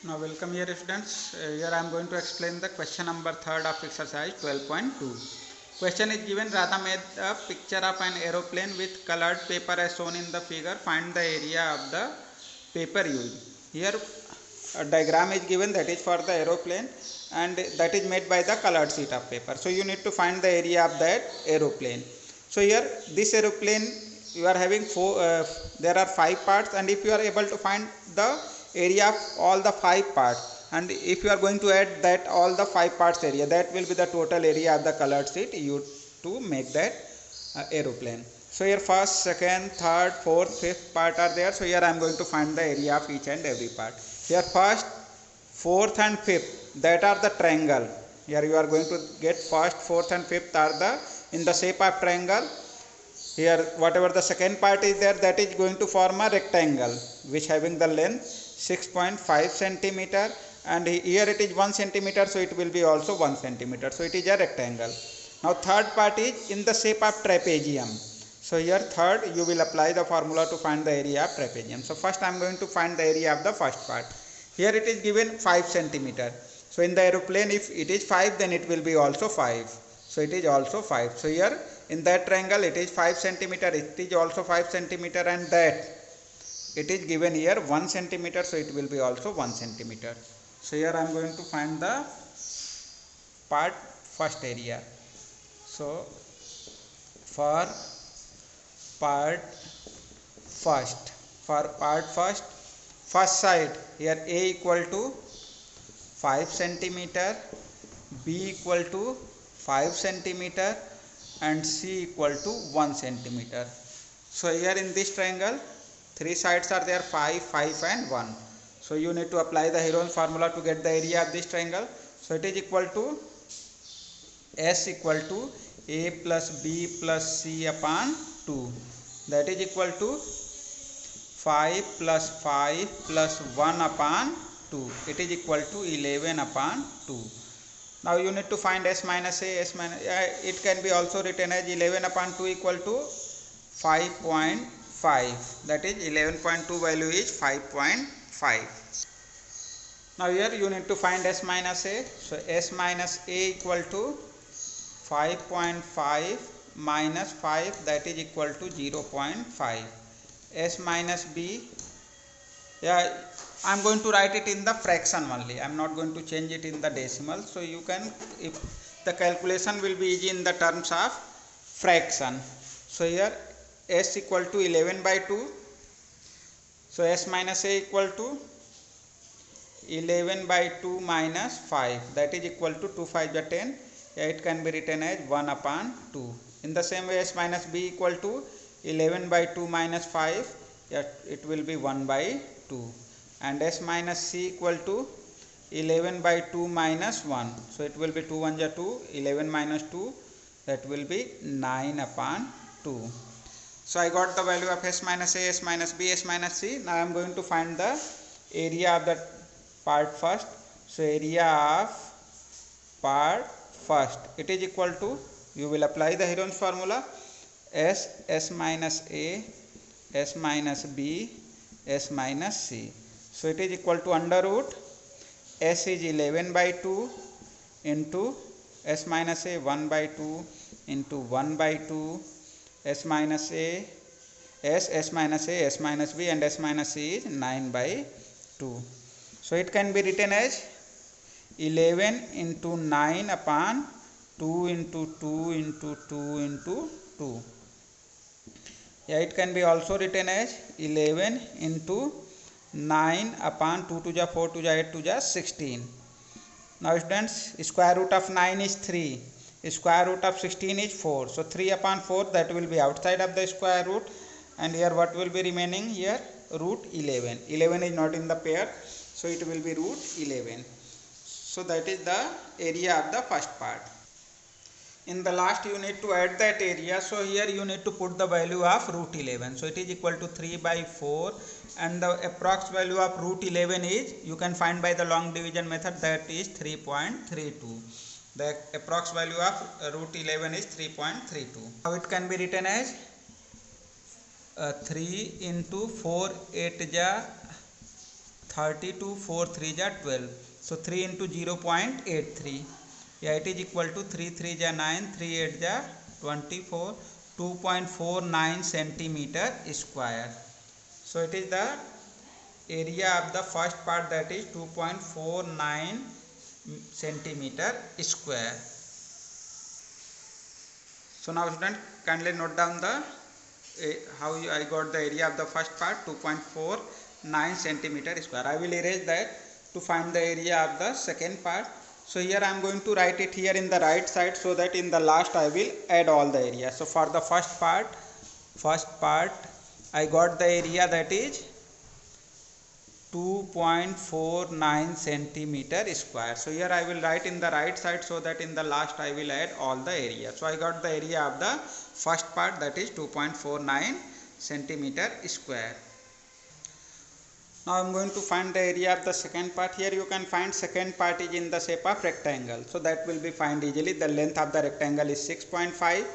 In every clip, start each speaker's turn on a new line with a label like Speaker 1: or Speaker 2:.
Speaker 1: Now welcome here students. Here I am going to explain the question number 3rd of exercise 12.2. Question is given, Radha made a picture of an aeroplane with colored paper as shown in the figure. Find the area of the paper used. Here a diagram is given, that is for the aeroplane, and that is made by the colored sheet of paper. So you need to find the area of that aeroplane. So here this aeroplane, you are having there are 5 parts, and if you are able to find the area of all the 5 parts, and if you are going to add that all the 5 parts area, that will be the total area of the colored sheet you to make that aeroplane. So here first, second, third, fourth, fifth part are there. So here I am going to find the area of each and every part. Here first, fourth and fifth, that are the triangle. Here you are going to get first, fourth and fifth are the in the shape of triangle. Here whatever the second part is there, that is going to form a rectangle which having the length 6.5 centimeter, and here it is 1 centimeter, so it will be also 1 centimeter, so it is a rectangle. Now third part is in the shape of trapezium. So here third, you will apply the formula to find the area of trapezium. So first I am going to find the area of the first part. Here it is given 5 centimeter. So in the aeroplane, if it is 5, then it will be also 5. So it is also 5. So here in that triangle it is 5 centimeter, it is also 5 centimeter, and that it is given here 1 centimeter, so it will be also 1 centimeter. So here I am going to find the part first area. So for part first side, here A equal to 5 centimeter, B equal to 5 centimeter, and C equal to 1 centimeter. So here in this triangle, 3 sides are there, 5, 5 and 1. So you need to apply the Heron's formula to get the area of this triangle. So it is equal to S equal to A plus B plus C upon 2. That is equal to 5 plus 5 plus 1 upon 2. It is equal to 11 upon 2. Now you need to find S minus A, it can be also written as 11 upon 2 equal to 5.5. That is 11.2 value is 5.5. Now here you need to find S minus A. So S minus A equal to 5.5 minus 5, that is equal to 0.5. S minus B, I am going to write it in the fraction only. I am not going to change it in the decimal. So you can, if the calculation will be easy in the terms of fraction. So here S equal to 11 by 2. So S minus A equal to 11 by 2 minus 5, that is equal to 2 5 is 10. It can be written as 1 upon 2. In the same way, S minus B equal to 11 by 2 minus 5, it will be 1 by 2. And S minus C equal to 11 by 2 minus 1. So it will be 2 1 is 2, 11 minus 2, that will be 9 upon 2. So I got the value of S minus A, S minus B, S minus C. Now I am going to find the area of the part first. So area of part first, it is equal to, you will apply the Heron's formula, S minus A, S minus B, S minus C. So it is equal to under root S is 11 by 2 into S minus A 1 by 2 into 1 by 2 S minus A, S minus A, S minus B, and S minus C is 9 by 2. So it can be written as 11 into 9 upon 2 into 2 into 2 into 2. It can be also written as 11 into 9 upon 2 to the 4 to the 8 to the 16. Now students, square root of 9 is 3. Square root of 16 is 4. So 3 upon 4, that will be outside of the square root. And here what will be remaining? Here root 11. 11 is not in the pair, so it will be root 11. So that is the area of the first part. In the last you need to add that area. So here you need to put the value of root 11. So it is equal to 3 by 4, and the approx value of root 11 is, you can find by the long division method, that is 3.32. The approx value of root 11 is 3.32. Now it can be written as 3 into 4 8 ja 32, 4 3 ja 12. So 3 into 0.83. Yeah, it is equal to 3 3 ja 9, 3 8 ja 24, 2.49 centimeter square. So it is the area of the first part, that is 2.49 centimeter square. So now student, kindly note down the how I got the area of the first part, 2.49 centimeter square. I will erase that to find the area of the second part. So here I am going to write it here in the right side, so that in the last I will add all the area. So for the first part I got the area, that is 2.49 centimeter square. So here I will write in the right side, so that in the last I will add all the area. So I got the area of the first part, that is 2.49 centimeter square. Now I am going to find the area of the second part. Here you can find second part is in the shape of rectangle. So that will be find easily. The length of the rectangle is 6.5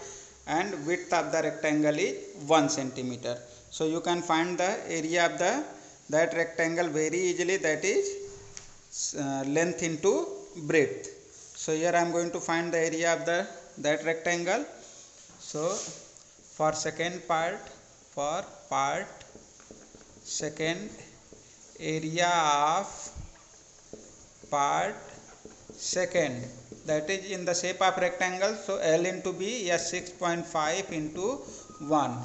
Speaker 1: and width of the rectangle is 1 centimeter. So you can find the area of that rectangle very easily, that is length into breadth. So here I am going to find the area of that rectangle. So for second part, second, area of part second, that is in the shape of rectangle. So L into B, yes, 6.5 into 1.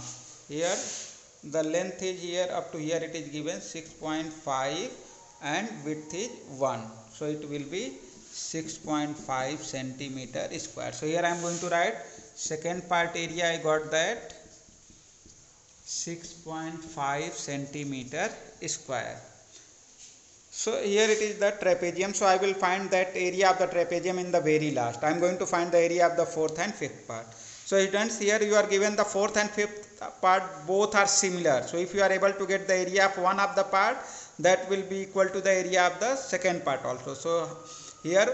Speaker 1: Here the length is here up to here, it is given 6.5 and width is 1. So it will be 6.5 centimeter square. So here I am going to write second part area. I got that 6.5 centimeter square. So here it is the trapezium. So I will find that area of the trapezium in the very last. I am going to find the area of the fourth and fifth part. So students, here you are given the fourth and fifth part, both are similar. So if you are able to get the area of one of the part, that will be equal to the area of the second part also. So here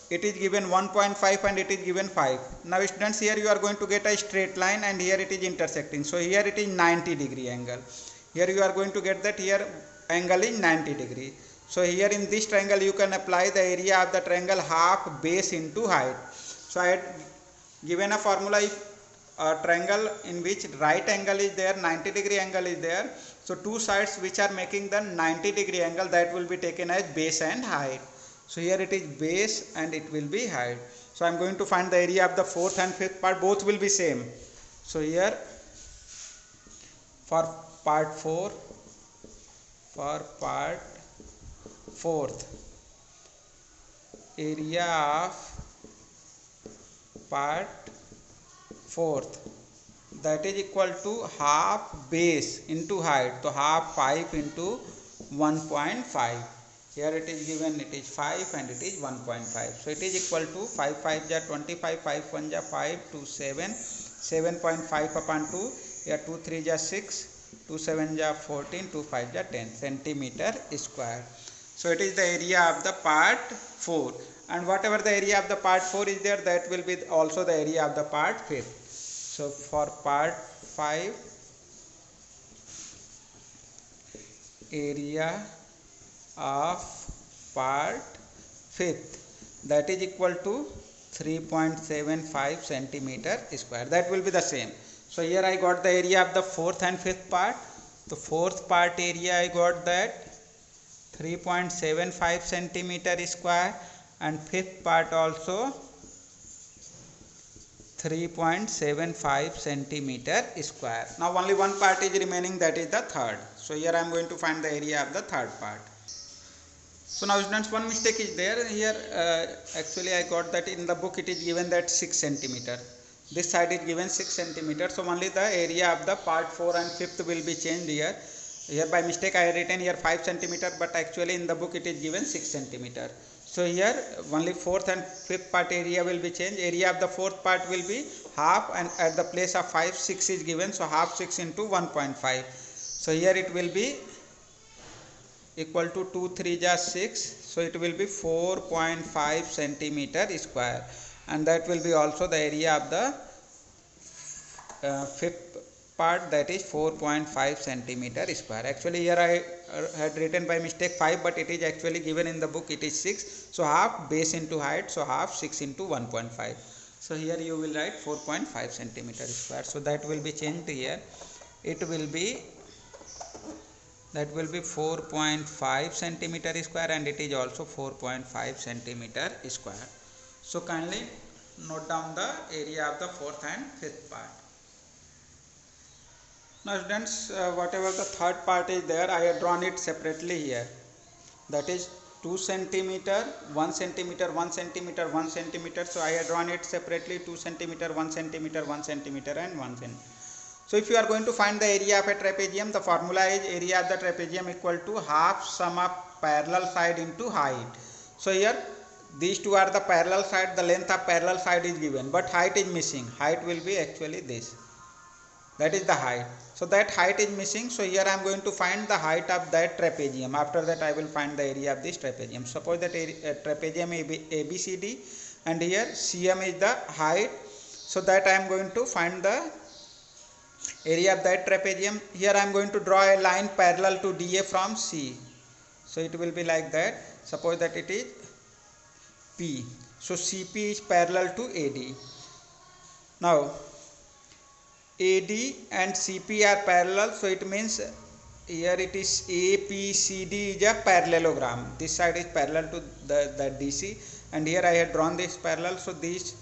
Speaker 1: it is given 1.5 and it is given 5. Now students, here you are going to get a straight line and here it is intersecting. So here it is 90 degree angle. Here you are going to get that here angle is 90 degree. So here in this triangle you can apply the area of the triangle half base into height. So I had given a formula. If a triangle in which right angle is there, 90 degree angle is there, so two sides which are making the 90 degree angle, that will be taken as base and height. So here it is base and it will be height. So I am going to find the area of the fourth and fifth part, both will be same. So here for part 4, fourth, area of part fourth, that is equal to half base into height. So half 5 into 1.5. Here it is given, it is 5 and it is 1.5. So it is equal to 5 5 ja 25, 5 1 ja 5, 2 7, 7.5 upon 2. Here 2 3 ja 6, 2 7 ja 14, 2 5 ja 10 centimeter square. So it is the area of the part 4, and whatever the area of the part 4 is there, that will be also the area of the part 5. So for part 5, area of part 5th, that is equal to 3.75 centimeter square. That will be the same. So here I got the area of the fourth and fifth part. The fourth part area I got that 3.75 centimeter square, and fifth part also 3.75 centimeter square. Now only one part is remaining, that is the third. So here I am going to find the area of the third part. So now students, one mistake is there here. Actually I got that in the book it is given that 6 centimeter. This side is given 6 centimeter. So only the area of the part 4 and 5th will be changed here. Here by mistake I had written here 5 centimeter, but actually in the book it is given 6 centimeter. So here only fourth and fifth part area will be changed. Area of the fourth part will be half, and at the place of 5, 6 is given. So half 6 into 1.5. So here it will be equal to 2 3 ja 6. So it will be 4.5 centimeter square, and that will be also the area of the fifth part, that is 4.5 centimeter square. Actually here I had written by mistake 5, but it is actually given in the book, it is 6. So half base into height, so half 6 into 1.5. So here you will write 4.5 centimeter square. So that will be changed here. It will be 4.5 centimeter square, and it is also 4.5 centimeter square. So kindly note down the area of the fourth and fifth part. Now students, whatever the third part is there, I have drawn it separately here. That is 2 centimeter, 1 centimeter, 1 centimeter, 1 centimeter. So I have drawn it separately, 2 centimeter, 1 centimeter, 1 centimeter and 1 centimeter. So if you are going to find the area of a trapezium, the formula is area of the trapezium equal to half sum of parallel side into height. So here these two are the parallel side, the length of parallel side is given, but height is missing. Height will be actually this. That is the height. So that height is missing. So here I am going to find the height of that trapezium. After that I will find the area of this trapezium. Suppose that trapezium ABCD, and here CM is the height. So that I am going to find the area of that trapezium. Here I am going to draw a line parallel to DA from C. So it will be like that. Suppose that it is P. So CP is parallel to AD. Now AD and CP are parallel, so it means here it is APCD is a parallelogram. This side is parallel to the DC, and here I have drawn this parallel. So this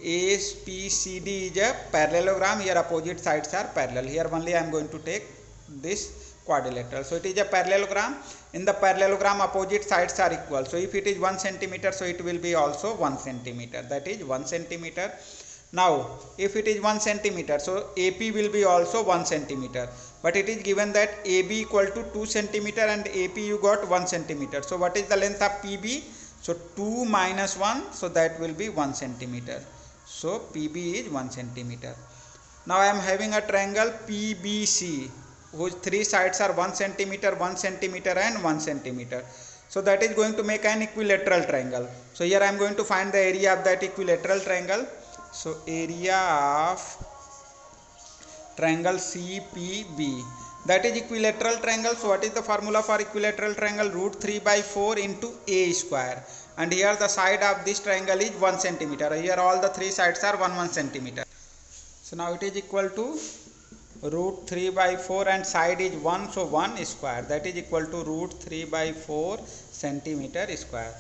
Speaker 1: APCD is a parallelogram. Here opposite sides are parallel. Here only I am going to take this quadrilateral. So it is a parallelogram. In the parallelogram, opposite sides are equal. So if it is 1 centimeter, so it will be also 1 centimeter. That is 1 centimeter. Now if it is 1 centimeter, so AP will be also 1 centimeter, but it is given that AB equal to 2 centimeter and AP you got 1 centimeter. So what is the length of PB? So 2 minus 1, so that will be 1 centimeter. So PB is 1 centimeter. Now I am having a triangle PBC whose three sides are 1 centimeter, 1 centimeter and 1 centimeter. So that is going to make an equilateral triangle. So here I am going to find the area of that equilateral triangle. So area of triangle CPB, that is equilateral triangle. So what is the formula for equilateral triangle? Root 3 by 4 into A square. And here the side of this triangle is 1 centimeter. Here all the three sides are 1 centimeter. So now it is equal to root 3 by 4 and side is 1. So 1 square, that is equal to root 3 by 4 centimeter square.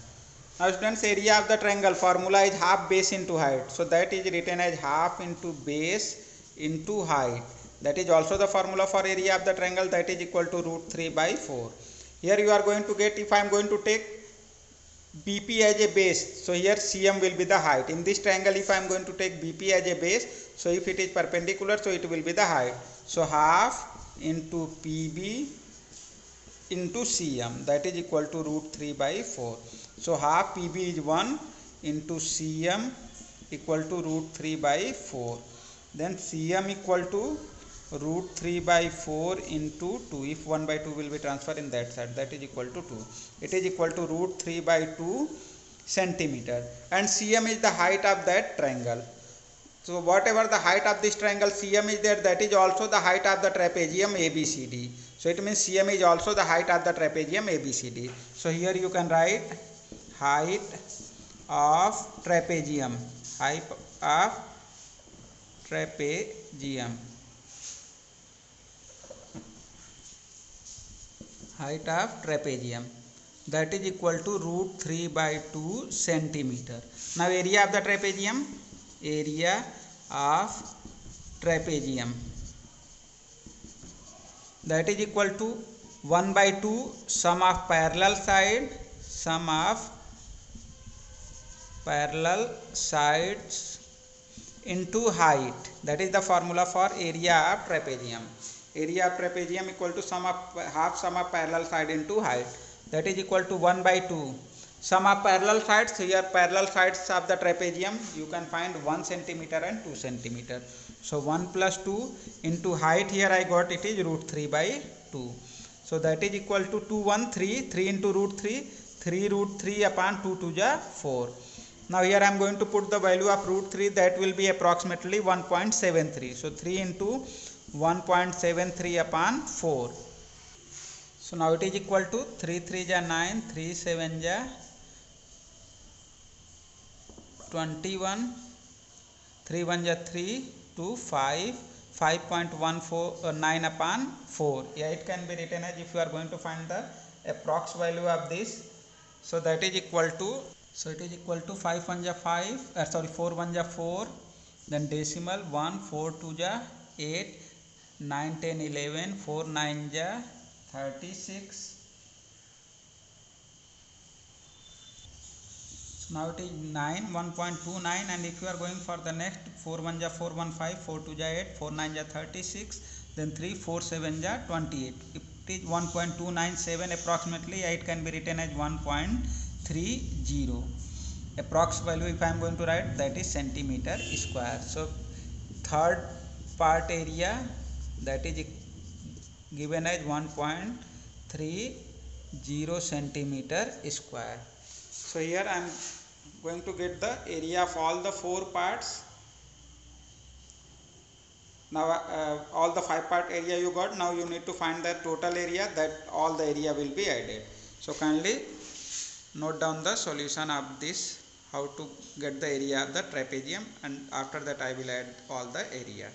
Speaker 1: Now students, area of the triangle formula is half base into height. So that is written as half into base into height. That is also the formula for area of the triangle, that is equal to root 3 by 4. Here you are going to get, if I am going to take BP as a base, so here CM will be the height. In this triangle, if I am going to take BP as a base, so if it is perpendicular, so it will be the height. So half into PB into CM, that is equal to root 3 by 4. So half PB is 1 into CM equal to root 3 by 4. Then CM equal to root 3 by 4 into 2. If 1 by 2 will be transferred in that side, that is equal to 2. It is equal to root 3 by 2 centimeter. And CM is the height of that triangle. So whatever the height of this triangle CM is there, that is also the height of the trapezium ABCD. So it means CM is also the height of the trapezium ABCD. So here you can write height of trapezium, height of trapezium, height of trapezium, that is equal to root 3 by 2 centimeter. Now area of the trapezium, area of trapezium, that is equal to 1 by 2 sum of parallel side, sum of parallel sides into height. That is the formula for area of trapezium. Area of trapezium equal to sum of half sum of parallel side into height. That is equal to 1 by 2 sum of parallel sides. Here parallel sides of the trapezium you can find 1 centimeter and 2 centimeter. So 1 plus 2 into height, here I got it is root 3 by 2. So that is equal to 2 1 3, 3 into root 3, 3 root 3 upon 2 to the 4. Now here I am going to put the value of root 3, that will be approximately 1.73. So 3 into 1.73 upon 4. So now it is equal to 3 3 ja 9, 3 7 ja 21, 3 1 ja 3, 2 5, 5.9 upon 4. Yeah, it can be written as, if you are going to find the approx value of this, so that is equal to, so it is equal to 5 1 ja 5, 4 1 ja 4, then decimal 1, 4 2 ja 8, 9 10 11, 4 9 ja 36. So now it is 9, 1.29, and if you are going for the next, 4 1 ja 4 1 5, 4 2 ja 8, 4 9 ja 36, then 3 4 7 ja 28. If it is 1.297 approximately, it can be written as 1.30. Approx value, if I am going to write, that is centimeter square. So third part area, that is given as 1.30 centimeter square. So here I am going to get the area of all the 4 parts. Now all the 5 part area you got. Now you need to find the total area, that all the area will be added. So kindly note down the solution of this, how to get the area of the trapezium, and after that I will add all the area.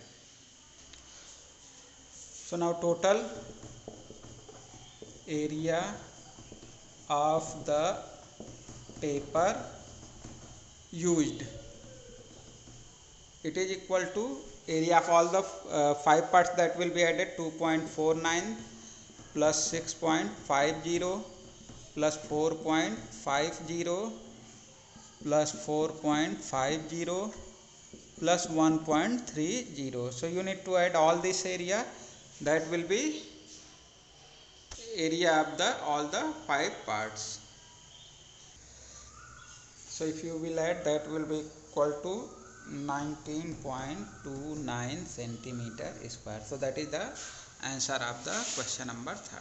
Speaker 1: So now total area of the paper used, it is equal to area of all the 5 parts that will be added, 2.49 plus 6.50 plus 4.50 plus 4.50 plus 1.30. So you need to add all this area, that will be area of the all the 5 parts. So if you will add, that will be equal to 19.29 centimeter square. So that is the answer of the question number 3.